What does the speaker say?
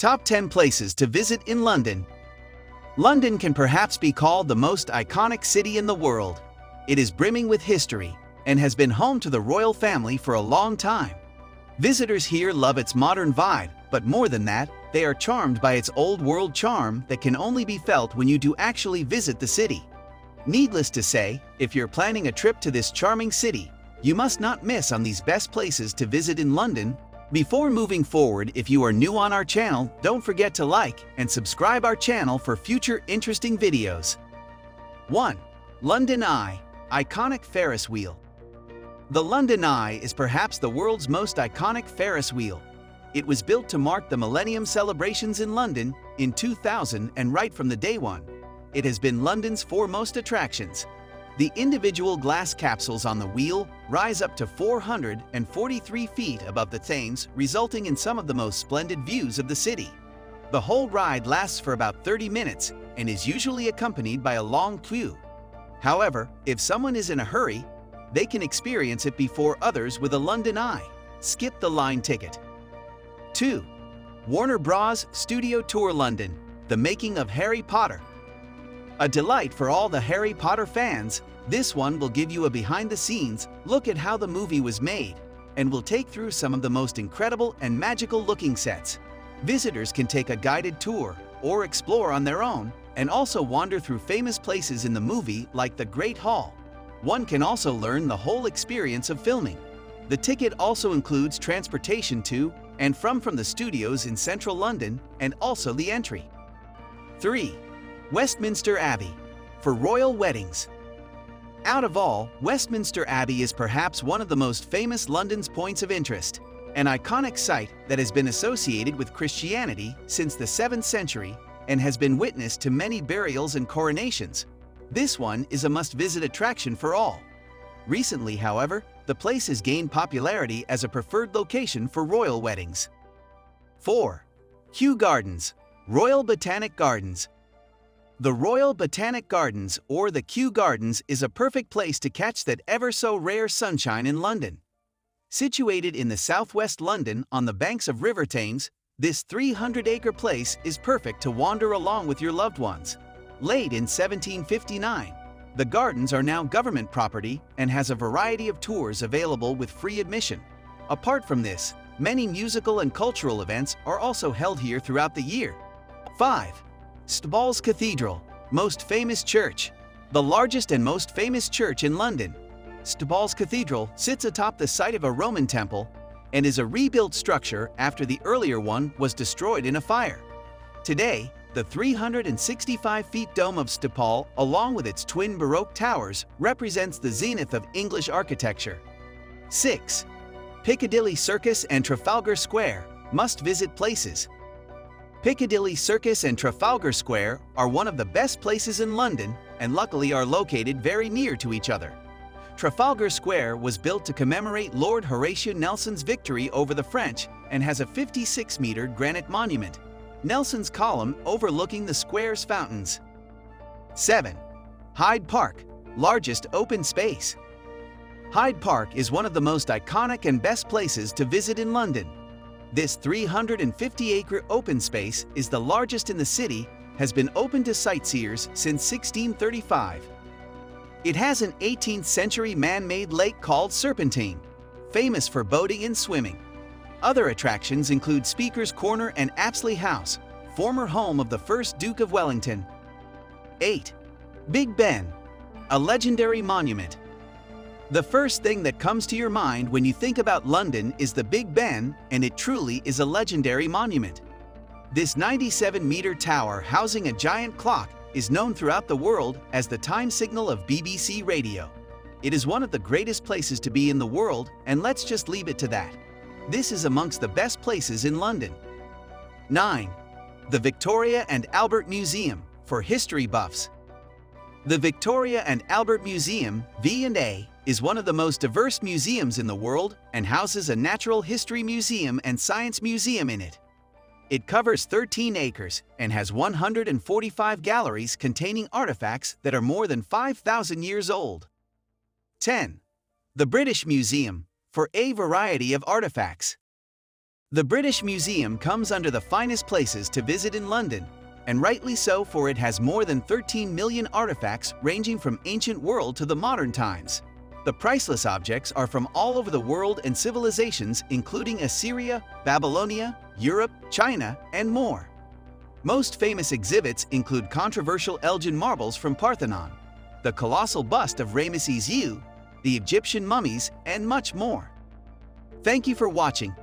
Top 10 places to visit in London. London can perhaps be called the most iconic city in the world. It is brimming with history and has been home to the royal family for a long time. Visitors here love its modern vibe, but more than that, they are charmed by its old world charm that can only be felt when you do actually visit the city. Needless to say, if you're planning a trip to this charming city, you must not miss on these best places to visit in London. Before moving forward, if you are new on our channel, don't forget to like and subscribe our channel for future interesting videos. 1. London Eye, iconic Ferris wheel. The London Eye is perhaps the world's most iconic Ferris wheel. It was built to mark the Millennium celebrations in London in 2000, and right from the day one, it has been London's foremost attractions. The individual glass capsules on the wheel rise up to 443 feet above the Thames, resulting in some of the most splendid views of the city. The whole ride lasts for about 30 minutes and is usually accompanied by a long queue. However, if someone is in a hurry, they can experience it before others with a London Eye. Skip the line ticket. 2. Warner Bros. Studio Tour London, the making of Harry Potter. A delight for all the Harry Potter fans, this one will give you a behind-the-scenes look at how the movie was made and will take through some of the most incredible and magical-looking sets. Visitors can take a guided tour or explore on their own and also wander through famous places in the movie like the Great Hall. One can also learn the whole experience of filming. The ticket also includes transportation to and from the studios in central London and also the entry. 3. Westminster Abbey, for royal weddings. Out of all, Westminster Abbey is perhaps one of the most famous London's points of interest, an iconic site that has been associated with Christianity since the 7th century and has been witness to many burials and coronations. This one is a must-visit attraction for all. Recently, however, the place has gained popularity as a preferred location for royal weddings. 4. Kew Gardens, Royal Botanic Gardens. The Royal Botanic Gardens, or the Kew Gardens, is a perfect place to catch that ever-so-rare sunshine in London. Situated in the southwest London on the banks of River Thames, this 300-acre place is perfect to wander along with your loved ones. Laid in 1759, the gardens are now government property and has a variety of tours available with free admission. Apart from this, many musical and cultural events are also held here throughout the year. 5. St. Paul's Cathedral, most famous church. The largest and most famous church in London, St. Paul's Cathedral sits atop the site of a Roman temple and is a rebuilt structure after the earlier one was destroyed in a fire. Today, the 365-feet dome of St. Paul, along with its twin Baroque towers, represents the zenith of English architecture. 6. Piccadilly Circus and Trafalgar Square, must-visit places. Piccadilly Circus and Trafalgar Square are one of the best places in London and luckily are located very near to each other. Trafalgar Square was built to commemorate Lord Horatio Nelson's victory over the French and has a 56-meter granite monument, Nelson's Column, overlooking the square's fountains. 7. Hyde Park, largest open space. Hyde Park is one of the most iconic and best places to visit in London. This 350-acre open space is the largest in the city, has been open to sightseers since 1635. It has an 18th-century man-made lake called Serpentine, famous for boating and swimming. Other attractions include Speaker's Corner and Apsley House, former home of the first Duke of Wellington. 8. Big Ben, a legendary monument. The first thing that comes to your mind when you think about London is the Big Ben, and it truly is a legendary monument. This 97-meter tower housing a giant clock is known throughout the world as the time signal of BBC Radio. It is one of the greatest places to be in the world, and let's just leave it to that. This is amongst the best places in London. 9. The Victoria and Albert Museum, for history buffs. The Victoria and Albert Museum, V&A, is one of the most diverse museums in the world and houses a natural history museum and science museum in it. It covers 13 acres and has 145 galleries containing artifacts that are more than 5,000 years old. 10. The British Museum, for a variety of artifacts. The British Museum comes under the finest places to visit in London, and rightly so, for it has more than 13 million artifacts ranging from ancient world to the modern times. The priceless objects are from all over the world and civilizations, including Assyria, Babylonia, Europe, China, and more. Most famous exhibits include controversial Elgin marbles from Parthenon, the colossal bust of Ramesses II, the Egyptian mummies, and much more. Thank you for watching.